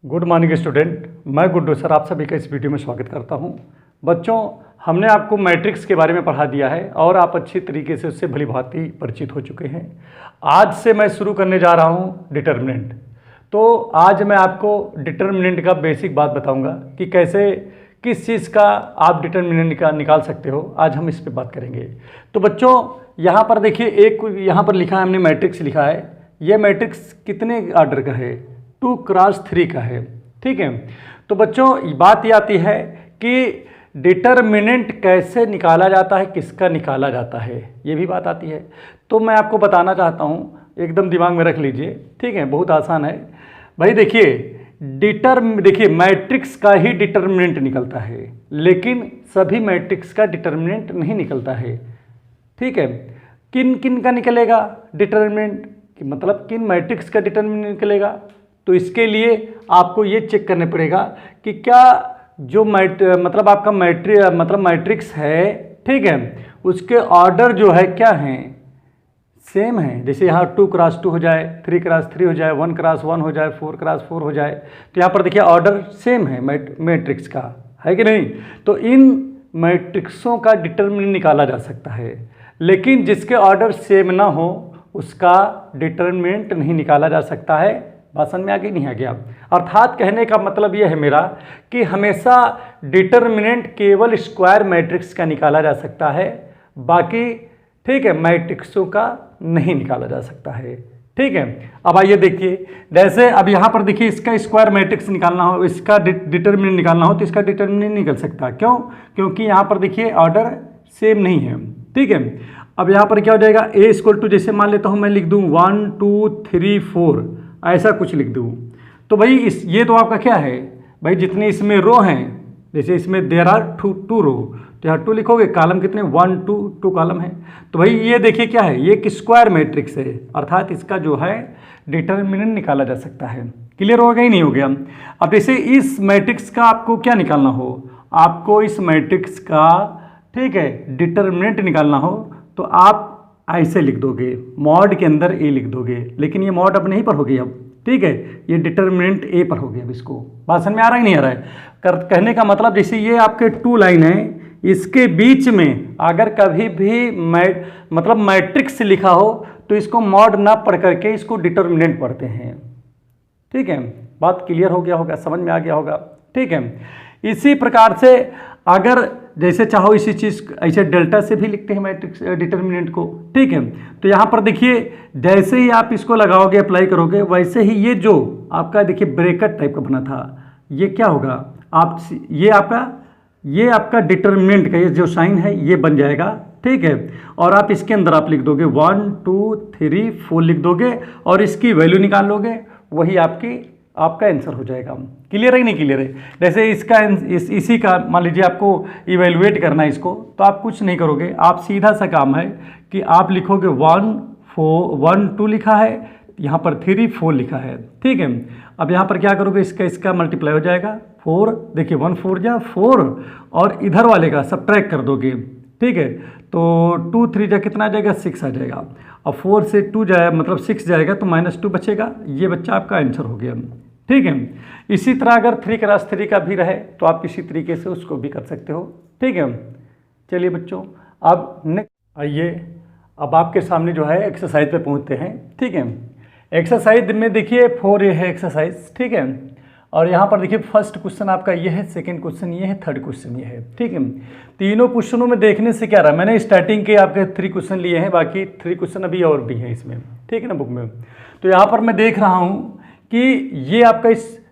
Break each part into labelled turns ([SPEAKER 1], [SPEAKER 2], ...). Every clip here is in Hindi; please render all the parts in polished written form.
[SPEAKER 1] गुड मॉर्निंग स्टूडेंट, मैं गुड्डू सर आप सभी का इस वीडियो में स्वागत करता हूं। बच्चों, हमने आपको मैट्रिक्स के बारे में पढ़ा दिया है और आप अच्छी तरीके से उससे भली भांति परिचित हो चुके हैं। आज से मैं शुरू करने जा रहा हूं डिटर्मिनेंट। तो आज मैं आपको डिटर्मिनेंट का बेसिक बात बताऊंगा कि कैसे किस चीज़ का आप डिटर्मिनेंट का निकाल सकते हो। आज हम इस पर बात करेंगे। तो बच्चों, यहाँ पर देखिए, एक यहाँ पर लिखा है, हमने मैट्रिक्स लिखा है। ये मैट्रिक्स कितने ऑर्डर का है? 2x3 का है। ठीक है। तो बच्चों, बात ये आती है कि डिटर्मिनेंट कैसे निकाला जाता है, किसका निकाला जाता है, ये भी बात आती है। तो मैं आपको बताना चाहता हूँ, एकदम दिमाग में रख लीजिए। ठीक है, बहुत आसान है भाई। देखिए मैट्रिक्स का ही डिटर्मिनेंट निकलता है, लेकिन सभी मैट्रिक्स का डिटर्मिनेंट नहीं निकलता है। ठीक है। किन किन का निकलेगा डिटर्मिनेंट, मतलब किन मैट्रिक्स का डिटर्मिनेंट निकलेगा? तो इसके लिए आपको ये चेक करना पड़ेगा कि क्या जो आपका मैट्रिक्स है, ठीक है, उसके ऑर्डर जो है क्या है, सेम है। जैसे यहाँ 2x2 हो जाए, 3x3 हो जाए, 1x1 हो जाए, 4x4 हो जाए। तो यहाँ पर देखिए ऑर्डर सेम है मैट्रिक्स का, है कि नहीं? तो इन मैट्रिक्सों का डिटर्मिनेंट निकाला जा सकता है, लेकिन जिसके ऑर्डर सेम ना हो उसका डिटर्मिनेंट नहीं निकाला जा सकता है। भाषण में आगे नहीं आ गया। अर्थात कहने का मतलब यह है मेरा कि हमेशा डिटर्मिनेंट केवल स्क्वायर मैट्रिक्स का निकाला जा सकता है, बाकी ठीक है मैट्रिक्सों का नहीं निकाला जा सकता है। ठीक है। अब आइए देखिए, जैसे अब यहाँ पर देखिए, इसका स्क्वायर मैट्रिक्स निकालना हो, इसका डिटर्मिनेंट निकालना हो, तो इसका डिटर्मिनेंट नहीं निकल सकता। क्यों? क्योंकि यहाँ पर देखिए ऑर्डर सेम नहीं है। ठीक है। अब यहाँ पर क्या हो जाएगा, ए इक्वल टू, जैसे मान लेता हूँ मैं लिख दूँ 1 2 3 4, ऐसा कुछ लिख दूँ। तो भाई ये तो आपका क्या है भाई, जितने इसमें रो हैं, जैसे इसमें देयर आर 2 रो, तो यहाँ 2 लिखोगे। कॉलम कितने? 1 2 कॉलम है। तो भाई ये देखिए क्या है, ये एक स्क्वायर मैट्रिक्स है, अर्थात इसका जो है डिटर्मिनेंट निकाला जा सकता है। क्लियर हो गया ही नहीं हो गया? अब जैसे इस मैट्रिक्स का आपको क्या निकालना हो, आपको इस मैट्रिक्स का, ठीक है, डिटर्मिनेंट निकालना हो, तो आप ऐसे लिख दोगे, मॉड के अंदर ए लिख दोगे। लेकिन ये मॉड अब नहीं पर होगी अब, ठीक है, ये डिटर्मिनेंट ए पर हो गया। अब इसको भाषण में आ रहा है नहीं आ रहा है? कहने का मतलब, जैसे ये आपके 2 लाइन है, इसके बीच में अगर कभी भी मैट्रिक्स लिखा हो तो इसको मॉड ना पढ़ करके इसको डिटर्मिनेंट पढ़ते हैं। ठीक है, बात क्लियर हो गया होगा, समझ में आ गया होगा। ठीक है। इसी प्रकार से अगर जैसे चाहो इसी चीज़ ऐसे डेल्टा से भी लिखते हैं मैट्रिक्स डिटर्मिनेंट को। ठीक है। तो यहाँ पर देखिए, जैसे ही आप इसको लगाओगे, अप्लाई करोगे, वैसे ही ये जो आपका देखिए ब्रैकेट टाइप का बना था, ये क्या होगा, आप ये आपका डिटर्मिनेंट का ये जो साइन है ये बन जाएगा। ठीक है। और आप इसके अंदर आप लिख दोगे 1 2 3 4 लिख दोगे और इसकी वैल्यू निकाल लोगे, वही आपका आंसर हो जाएगा। क्लियर है कि नहीं क्लियर है? जैसे इसका इसी का मान लीजिए आपको इवेलुएट करना है इसको, तो आप कुछ नहीं करोगे, आप सीधा सा काम है कि आप लिखोगे 1 2 लिखा है, यहाँ पर 3 4 लिखा है। ठीक है। अब यहाँ पर क्या करोगे, इसका मल्टीप्लाई हो जाएगा 4, देखिए 1 4 जा 4, और इधर वाले का सब्ट्रैक्ट कर दोगे। ठीक है। तो 2 3 जा कितना आ जाएगा, 6 आ जाएगा। और 4 से 2 जाए मतलब 6 जाएगा, तो -2 बचेगा। ये बच्चा आपका आंसर हो गया। ठीक है। इसी तरह अगर 3x3 का भी रहे तो आप इसी तरीके से उसको भी कर सकते हो। ठीक है। चलिए बच्चों, अब नेक्स्ट आइए, अब आपके सामने जो है एक्सरसाइज पे पहुंचते हैं। ठीक है। एक्सरसाइज में देखिए 4A है एक्सरसाइज। ठीक है। और यहाँ पर देखिए फर्स्ट क्वेश्चन आपका ये है, सेकंड क्वेश्चन ये है, थर्ड क्वेश्चन ये है। ठीक है। तीनों क्वेश्चनों में देखने से क्या रहा, मैंने स्टार्टिंग के आपके 3 क्वेश्चन लिए हैं, बाकी 3 क्वेश्चन अभी और भी हैं इसमें। ठीक है ना, बुक में। तो यहाँ पर मैं देख रहा हूँ कि ये आपका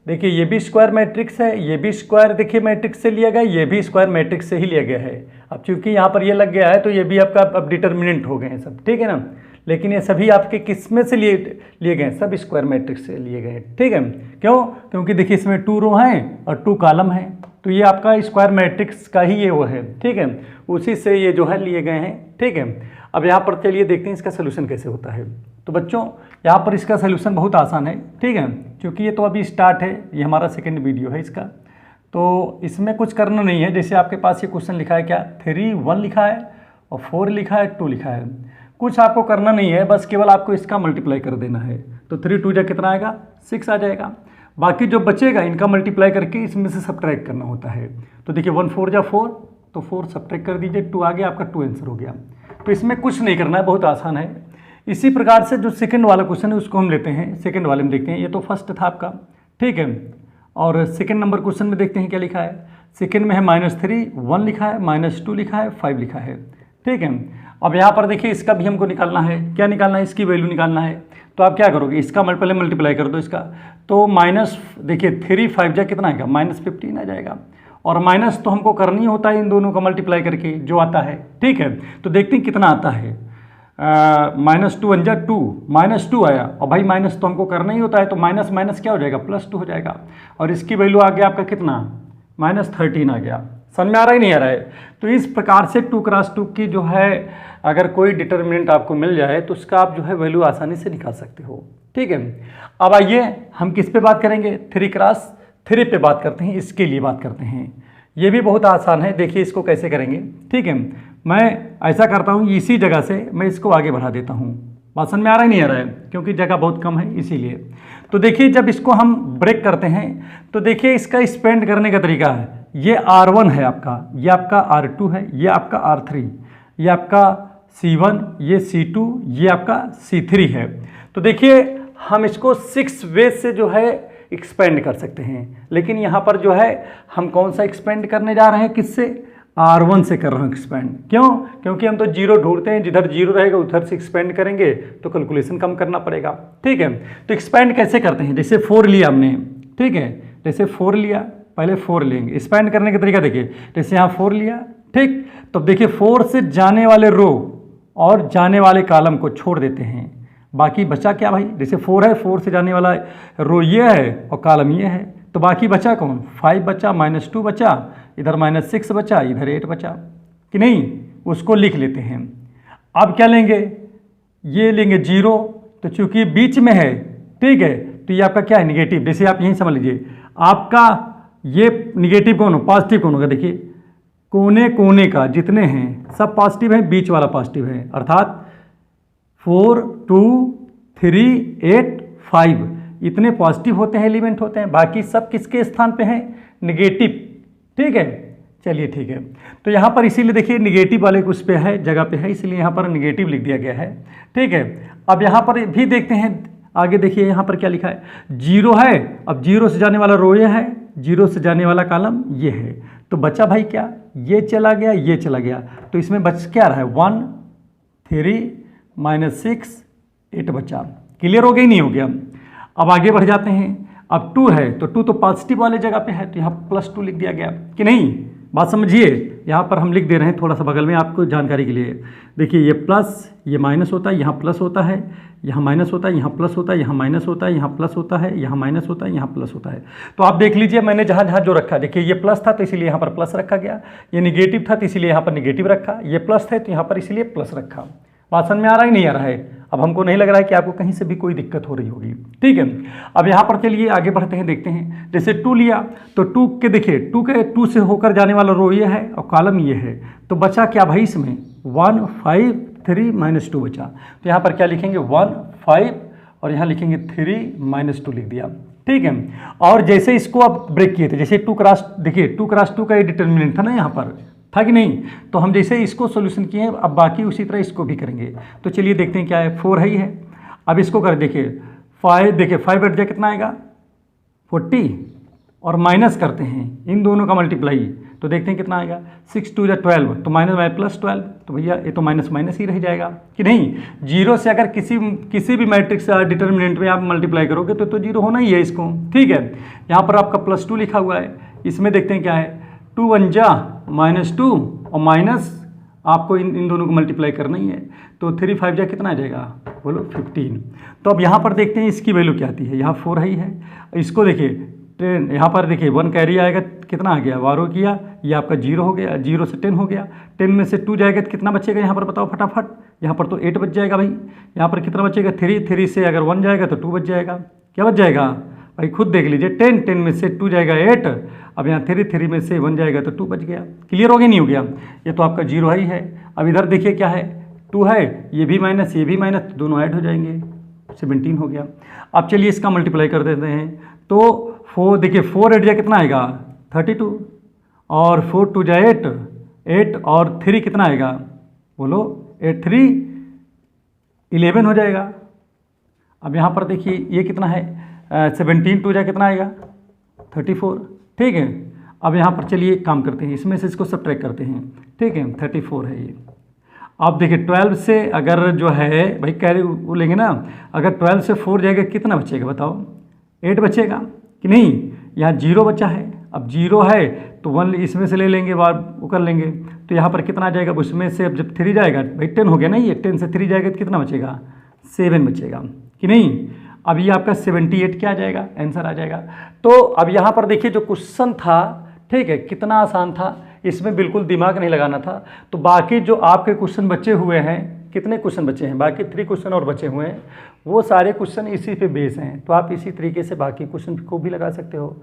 [SPEAKER 1] देखिए ये भी स्क्वायर मैट्रिक्स है, ये भी स्क्वायर देखिए मैट्रिक्स से लिया गया, ये भी स्क्वायर मैट्रिक्स से ही लिया गया है। अब चूंकि यहाँ पर ये लग गया है तो ये भी आपका अब डिटर्मिनेंट हो गए हैं सब। ठीक है ना। लेकिन ये सभी आपके किस में से लिए गए हैं, सब स्क्वायर मैट्रिक्स से लिए गए हैं। ठीक है। क्यों? क्योंकि देखिए इसमें 2 रो हैं और 2 कॉलम हैं, तो ये आपका स्क्वायर मैट्रिक्स का ही ये वो है। ठीक है। उसी से ये जो है लिए गए हैं। ठीक है। अब यहाँ पर चलिए देखते हैं इसका सोल्यूशन कैसे होता है। तो बच्चों, यहाँ पर इसका सोल्यूशन बहुत आसान है। ठीक है। क्योंकि ये तो अभी स्टार्ट है, ये हमारा सेकंड वीडियो है इसका, तो इसमें कुछ करना नहीं है। जैसे आपके पास ये क्वेश्चन लिखा है, क्या 3 1 लिखा है और 4 लिखा है, 2 लिखा है, कुछ आपको करना नहीं है, बस केवल आपको इसका मल्टीप्लाई कर देना है। तो 3 2 जा कितना आएगा, 6 आ जाएगा। बाकी जो बचेगा इनका मल्टीप्लाई करके इसमें से सब्ट्रैक्ट करना होता है। तो देखिए 1 4 जा 4, तो 4 सब्ट्रैक्ट कर दीजिए, 2 आ गया, आपका 2 आंसर हो गया। तो इसमें कुछ नहीं करना है, बहुत आसान है। इसी प्रकार से जो सेकंड वाला क्वेश्चन है उसको हम लेते हैं, सेकंड वाले में देखते हैं। ये तो फर्स्ट था आपका, ठीक है। और सेकंड नंबर क्वेश्चन में देखते हैं क्या लिखा है। सेकंड में है -3, 1 लिखा है, -2 लिखा है, 5 लिखा है, ठीक है। अब यहाँ पर देखिए इसका भी हमको निकालना है, क्या निकालना है, इसकी वैल्यू निकालना है। तो आप क्या करोगे, इसका पहले मल्टीप्लाई कर दो इसका, तो माइनस देखिए 3 5 जा कितना आएगा, -15 आ जाएगा। और माइनस तो हमको करनी होता है इन दोनों का मल्टीप्लाई करके, जो आता है, ठीक है। तो देखते हैं कितना आता है। -2 1 जा 2, -2 आया, और भाई माइनस तो हमको करना ही होता है, तो माइनस माइनस क्या हो जाएगा, +2 हो जाएगा। और इसकी वैल्यू आ गया आपका कितना, -13 आ गया। समझ में आ रहा ही नहीं आ रहा है। तो इस प्रकार से 2 × 2 की जो है अगर कोई डिटर्मिनेंट आपको मिल जाए तो उसका आप जो है वैल्यू आसानी से निकाल सकते हो, ठीक है। अब आइए हम किस पे बात करेंगे, 3 × 3 पे बात करते हैं, इसके लिए बात करते हैं। ये भी बहुत आसान है, देखिए इसको कैसे करेंगे, ठीक है। मैं ऐसा करता हूँ, इसी जगह से मैं इसको आगे बढ़ा देता हूँ। बात समझ में आ रहा ही नहीं आ रहा है, क्योंकि जगह बहुत कम है इसीलिए। तो देखिए जब इसको हम ब्रेक करते हैं तो देखिए इसका स्पेंड करने का तरीका है, ये R1 है आपका, ये आपका R2 है, ये आपका R3, ये आपका C1, ये C2, ये आपका C3 है। तो देखिए हम इसको 6 वे से जो है एक्सपेंड कर सकते हैं, लेकिन यहाँ पर जो है हम कौन सा एक्सपेंड करने जा रहे हैं, किससे, R1 से कर रहा हूँ एक्सपेंड। क्यों, क्योंकि हम तो जीरो ढूंढते हैं, जिधर जीरो रहेगा उधर से एक्सपेंड करेंगे तो कैलकुलेशन कम करना पड़ेगा, ठीक है। तो एक्सपेंड कैसे करते हैं, जैसे 4 लिया हमने, ठीक है, जैसे 4 लिया, पहले 4 लेंगे, एक्सपेंड करने का तरीका देखिए, जैसे यहाँ 4 लिया, ठीक। तो देखिए 4 से जाने वाले रो और जाने वाले कॉलम को छोड़ देते हैं, बाकी बचा क्या भाई, जैसे 4 है, 4 से जाने वाला रो ये है और कॉलम ये है, तो बाकी बचा कौन, 5 बचा, -2 बचा, इधर -6 बचा, इधर 8 बचा कि नहीं, उसको लिख लेते हैं। अब क्या लेंगे, ये लेंगे 0, तो चूंकि बीच में है, ठीक है, तो ये आपका क्या है, निगेटिव। जैसे आप यहीं समझ लीजिए, आपका ये निगेटिव कौन हो, पॉजिटिव कौन होगा, देखिए कोने कोने का जितने हैं सब पॉजिटिव हैं, बीच वाला पॉजिटिव है, अर्थात 4 2 3 8 5 इतने पॉजिटिव होते हैं, एलिमेंट होते हैं, बाकी सब किसके स्थान पे हैं, निगेटिव, ठीक है। चलिए ठीक है, तो यहाँ पर इसीलिए देखिए निगेटिव वाले उस पे है, जगह पे है, इसलिए यहाँ पर निगेटिव लिख दिया गया है, ठीक है। अब यहाँ पर भी देखते हैं, आगे देखिए यहाँ पर क्या लिखा है, 0 है, अब 0 से जाने वाला रो ये है, 0 से जाने वाला कॉलम ये है, तो बचा भाई क्या, ये चला गया, ये चला गया, तो इसमें बच क्या रहा है, 1 3 -6 8 बचा। क्लियर हो गया, नहीं हो गया। अब आगे बढ़ जाते हैं, अब 2 है, तो 2 तो पॉजिटिव वाले जगह पे है, तो यहाँ +2 लिख दिया गया कि नहीं, बात समझिए। यहाँ पर हम लिख दे रहे हैं थोड़ा सा बगल में आपको जानकारी के लिए, देखिए ये प्लस, ये माइनस होता है, यहाँ प्लस होता है, यहाँ माइनस होता है, यहाँ प्लस होता है, यहाँ माइनस होता है, यहाँ प्लस होता है, यहाँ माइनस होता है, यहाँ प्लस होता है। तो आप देख लीजिए मैंने जहाँ जहाँ जो रखा, देखिए ये प्लस था तो इसीलिए यहाँ पर प्लस रखा गया, ये निगेटिव था तो इसीलिए यहाँ पर निगेटिव रखा, ये प्लस है तो यहाँ पर इसीलिए प्लस रखा। बात समझ में आ रहा है नहीं आ रहा है, अब हमको नहीं लग रहा है कि आपको कहीं से भी कोई दिक्कत हो रही होगी, ठीक है। अब यहाँ पर चलिए आगे बढ़ते हैं, देखते हैं, जैसे 2 लिया तो 2 के देखिए 2 से होकर जाने वाला रो ये है और कॉलम ये है, तो बचा क्या भाई इसमें, 1 5 3 -2 बचा। तो यहाँ पर क्या लिखेंगे, 1 5 और यहाँ लिखेंगे 3 -2 लिख दिया, ठीक है। और जैसे इसको आप ब्रेक किए थे, जैसे 2 × देखिए 2 × 2 का ये डिटर्मिनेंट था ना, यहाँ पर था कि नहीं, तो हम जैसे इसको सॉल्यूशन किए हैं, अब बाकी उसी तरह इसको भी करेंगे। तो चलिए देखते हैं क्या है, 4 है ही है, अब इसको कर देखिए 5, देखिए 5 8 कितना आएगा 40, और माइनस करते हैं इन दोनों का मल्टीप्लाई, तो देखते हैं कितना आएगा, 6 2 12, तो -12, तो भैया ये तो माइनस माइनस ही रह जाएगा कि नहीं। 0 से अगर किसी भी मैट्रिक्स डिटर्मिनेंट में आप मल्टीप्लाई करोगे तो 0 होना ही है इसको, ठीक है। यहाँ पर आपका +2 लिखा हुआ है, इसमें देखते हैं क्या है, 2 1 जा -2 और माइनस आपको इन दोनों को मल्टीप्लाई करना ही है, तो 3 5 जा कितना आ जाएगा, बोलो 15। तो अब यहाँ पर देखते हैं इसकी वैल्यू क्या आती है, यहाँ 4 ही है, इसको देखिए 10, यहाँ पर देखिए 1 कैरी आएगा, कितना आ गया, 12 किया, ये आपका 0 हो गया, 0 से 10 हो गया, 10 में से 2 जाएगा तो कितना बचेगा, यहाँ पर बताओ फटाफट, यहाँ पर तो 8 बच जाएगा भाई, यहाँ पर कितना बचेगा 3 से अगर 1 जाएगा तो 2 बच जाएगा, क्या बच जाएगा भाई खुद देख लीजिए, 10 में से 2 जाएगा 8, अब यहाँ 3 में से 1 जाएगा तो 2 बच गया। क्लियर हो गया नहीं हो गया, ये तो आपका 0 ही है। अब इधर देखिए क्या है, 2 है, ये भी माइनस, दोनों ऐड हो जाएंगे, 17 हो गया। अब चलिए इसका मल्टीप्लाई कर देते हैं, तो 4 देखिए 4 8 जा कितना आएगा 32, और 4 2 जा 8, 8 और 3 कितना आएगा बोलो 8 3 11 हो जाएगा। अब यहाँ पर देखिए ये कितना है 17 2 जा कितना आएगा 34, ठीक है। अब यहाँ पर चलिए काम करते हैं, इसमें से इसको सब्ट्रैक्ट करते हैं, ठीक है 34 है ये। अब देखिए 12 से अगर जो है भाई कैरी वो लेंगे ना, अगर 12 से 4 जाएगा कितना बचेगा बताओ 8 बचेगा कि नहीं, यहाँ 0 बचा है। अब 0 है तो 1 इसमें से ले लेंगे, बार वो कर लेंगे, तो यहाँ पर कितना आ जाएगा उसमें से। अब जब 3 जाएगा भाई 10 हो गया ना, ये 10 से 3 जाएगा तो कितना बचेगा 7 बचेगा कि नहीं। अब ये आपका 78 क्या आ जाएगा आंसर आ जाएगा। तो अब यहाँ पर देखिए जो क्वेश्चन था, ठीक है, कितना आसान था, इसमें बिल्कुल दिमाग नहीं लगाना था। तो बाकी जो आपके क्वेश्चन बचे हुए हैं, कितने क्वेश्चन बचे हैं, बाकी 3 क्वेश्चन और बचे हुए हैं, वो सारे क्वेश्चन इसी पे बेस हैं। तो आप इसी तरीके से बाकी क्वेश्चन को भी लगा सकते हो।